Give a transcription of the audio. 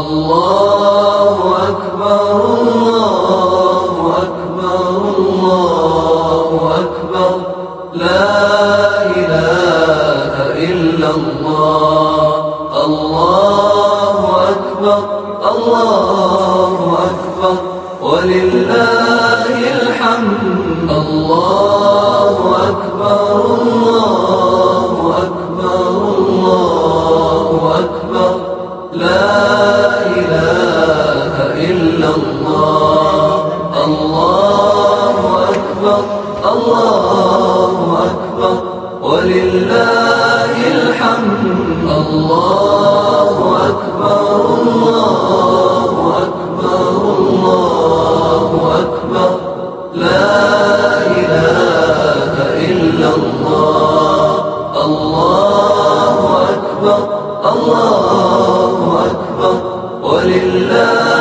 الله أكبر الله أكبر الله أكبر لا إله إلا الله الله أكبر الله أكبر ولله الحمد الله أكبر الله أكبر الله أكبر لا إله إلا الله الله أكبر الله أكبر ولله الحمد الله أكبر الله أكبر الله أكبر لا إله إلا الله الله أكبر الله أكبر ولله